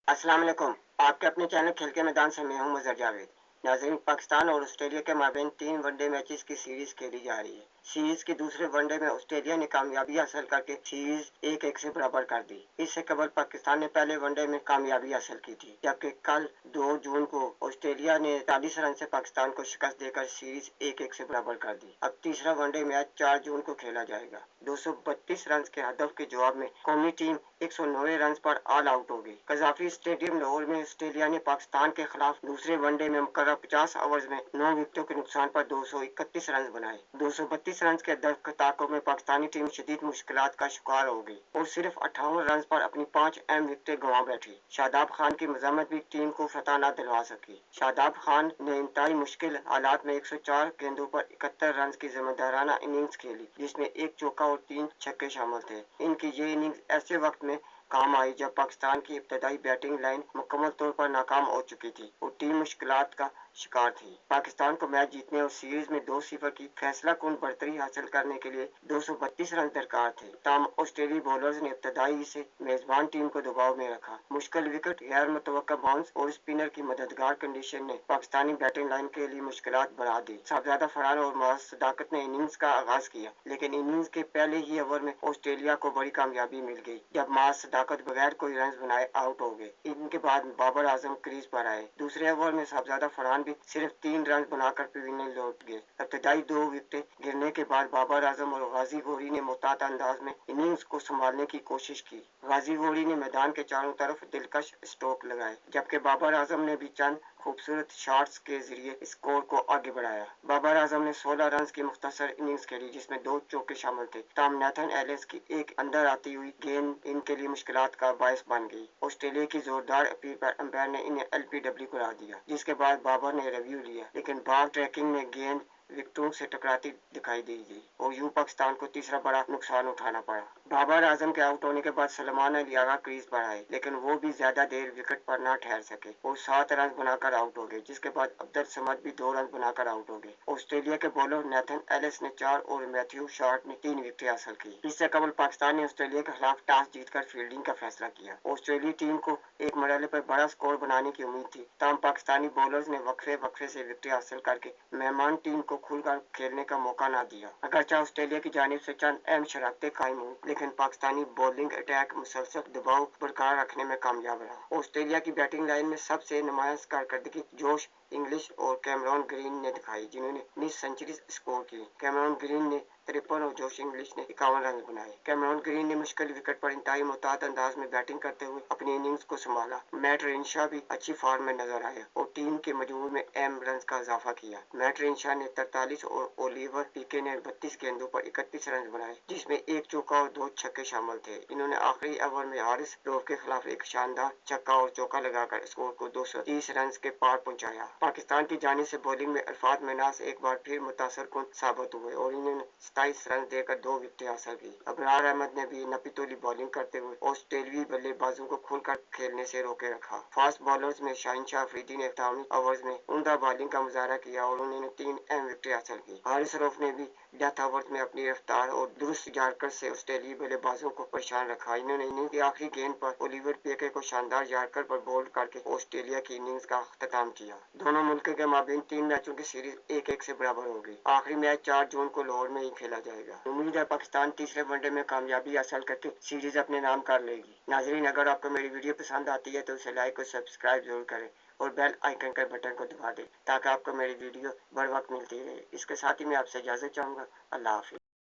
अस्सलाम वालेकुम। आपके अपने चैनल खेल के मैदान से मैं हूं मजहर जावेद। नाज़रीन, पाकिस्तान और ऑस्ट्रेलिया के माबैन 3 वनडे मैचेस की सीरीज खेली जा रही है। सीरीज के दूसरे वनडे में ऑस्ट्रेलिया ने कामयाबी हासिल करके सीरीज 1-1 से बराबर कर दी। इससे कबल पाकिस्तान ने पहले वनडे में कामयाबी हासिल की थी, जबकि कल 2 जून को ऑस्ट्रेलिया ने 40 रन से पाकिस्तान को शिकस्त देकर सीरीज 1-1 से बराबर कर दी। अब तीसरा वनडे मैच 4 जून को खेला जाएगा। 232 रन के हदफ के जवाब में कौमी टीम 109 रन पर ऑल आउट हो गई। कजाफी स्टेडियम लाहौर में ऑस्ट्रेलिया ने पाकिस्तान के खिलाफ दूसरे वनडे में मुकर्रर 50 ओवर्स में 9 विकेटों के नुकसान पर 231 रन बनाए। 232 रन के हदफ के ताकों में पाकिस्तानी टीम शदीद मुश्किलात का शिकार हो गई और सिर्फ 58 रन पर अपनी 5 अहम विकेटें गंवा बैठी। शादाब खान की मजम्मत भी टीम को फतह न दिलवा सकी। शादाब खान ने इंतहाई मुश्किल हालात में 104 गेंदों पर 71 रन की जिम्मेदाराना इनिंग्स खेली, जिसमें एक चौका और 3 छक्के शामिल थे। इनकी ये इनिंग्स ऐसे वक्त में काम आई जब पाकिस्तान की इब्तदाई बैटिंग लाइन मुकम्मल तौर पर नाकाम हो चुकी थी और टीम मुश्किलात का शिकार थी। पाकिस्तान को मैच जीतने और सीरीज में 2-0 की फैसला कुन बढ़तरी हासिल करने के लिए 232 रन दरकार थे। तमाम ऑस्ट्रेलियाई बॉलर्स ने इब्तदाई से मेजबान टीम को दबाव में रखा। मुश्किल विकेट, गैर मुतवक्का बाउंस और स्पिनर की मददगार कंडीशन ने पाकिस्तानी बैटिंग लाइन के लिए मुश्किलात बढ़ा दी। साहबजादा फरहान और मुआज सदाकत ने इनिंग्स का आगाज किया, लेकिन इनिंग्स के पहले ही ओवर में ऑस्ट्रेलिया को बड़ी कामयाबी मिल गई जब मुआज सदाकत बगैर कोई रन बनाए आउट हो गए। इनके बाद बाबर आजम क्रीज पर आए। दूसरे ओवर में साहबजादा फरहान भी सिर्फ 3 रन बनाकर पीछे लौट गए। इब्तदाई 2 विकेटें गिरने के बाद बाबर आजम और गाजी घोड़ी ने मुहतात अंदाज में इनिंग्स को संभालने की कोशिश की। गाजी घोड़ी ने मैदान के चारों तरफ दिलकश स्ट्रोक लगाए, जबकि बाबर आजम ने भी चंद खूबसूरत शॉट्स के जरिए स्कोर को आगे बढ़ाया। बाबर आजम ने 16 रन की मुख्तसर इनिंग्स खेली, जिसमें 2 चौके शामिल थे। तमाम नेथन एलिस की एक अंदर आती हुई गेंद इनके लिए मुश्किलात का बायस बन गई। ऑस्ट्रेलिया की जोरदार अपील पर अंपायर ने इन्हें LBW करार दिया, जिसके बाद बाबर ने रिव्यू लिया, लेकिन बॉल ट्रैकिंग में गेंद विकेटों से टकराती दिखाई दी और यूं पाकिस्तान को तीसरा बड़ा नुकसान उठाना पड़ा। बाबर आजम के आउट होने के बाद सलमान अली आगा क्रीज पर आए, लेकिन वो भी ज्यादा देर विकेट पर न ठहर सके और 7 रन बनाकर आउट हो गए, जिसके बाद अब्दुल समद भी 2 रन बनाकर आउट हो गए। ऑस्ट्रेलिया के बॉलर नेथन एलिस ने 4 और मैथ्यू शॉर्ट ने 3 विकेटें हासिल की। इससे कबल पाकिस्तान ने ऑस्ट्रेलिया के खिलाफ टॉस जीतकर फील्डिंग का फैसला किया। ऑस्ट्रेलियाई टीम को एक मरहले पर बड़ा स्कोर बनाने की उम्मीद थी। तमाम पाकिस्तानी बॉलर्स ने वक्फे से विकेटें हासिल करके मेहमान टीम को खुलकर खेलने का मौका न दिया। अगरचे ऑस्ट्रेलिया की जानिब से चंद अहम शरारतें कायम हुई, लेकिन पाकिस्तानी बॉलिंग अटैक मुसलसल दबाव बरकरार रखने में कामयाब रहा। ऑस्ट्रेलिया की बैटिंग लाइन में सबसे नुमायां कारकर्दगी जोश इंग्लिश और कैमरॉन ग्रीन ने दिखाई, जिन्होंने 19 सेंचुरी स्कोर की। कैमरॉन ग्रीन ने 53 और जोश इंग्लिश ने 51 रन बनाए। कैमरॉन ग्रीन ने मुश्किल विकेट पर इंतहाई मुहतात अंदाज में बैटिंग करते हुए अपनी इनिंग्स को संभाला। मैट रेनशा भी अच्छी फॉर्म में नजर आया और टीम के मजमू में अहम रन का इजाफा किया। मैट रेनशा ने 43 और ओलिवर पीके ने 32 गेंदों पर 31 रन बनाए, जिसमें एक चौका और 2 छक्के शामिल थे। इन्होंने आखिरी ओवर में हारिस रऊफ के खिलाफ एक शानदार छक्का और चौका लगाकर स्कोर को 230 रन के पार पहुंचाया। पाकिस्तान की जानिब से बॉलिंग में अरफात मिनास एक बार फिर मुतासर कुन साबित हुए और इन्होंने 27 रन देकर 2 विकेटें हासिल की। अबरार अहमद ने भी नपीतोली बॉलिंग करते हुए ऑस्ट्रेलियाई बल्लेबाजों को खुलकर खेलने से रोके रखा। फास्ट बॉलर्स में शाहीन शाह अफरीदी ने इख्तितामी ओवर्स में उम्दा बॉलिंग का मुजाहरा किया और उन्होंने 3 अहम विकेटें हासिल की। हारिस रऊफ ने भी डेथ ओवर्स में अपनी रफ्तार और दुरुस्त यार्कर से ऑस्ट्रेलियाई बल्लेबाजों को परेशान रखा। इन्होंने इनिंग्स की आखिरी गेंद पर ओलिवर पीके को शानदार यार्कर पर बोल्ड करके ऑस्ट्रेलिया की इनिंग्स का अख्ताम किया। दोनों मुल्कों के माबैन 3 मैचों की सीरीज 1-1 से बराबर हो गई। आखिरी मैच 4 जून को लाहौर में ही खेला जाएगा। उम्मीद है पाकिस्तान तीसरे वनडे में कामयाबी हासिल करके सीरीज अपने नाम कर लेगी। नाजरीन, अगर आपको मेरी वीडियो पसंद आती है तो उसे लाइक और सब्सक्राइब जरूर करें और बेल आइकन के बटन को दबा दें ताकि आपको मेरी वीडियो बर वक्त मिलती रहे। इसके साथ ही मैं आपसे इजाजत चाहूँगा। अल्लाह हाफिज़।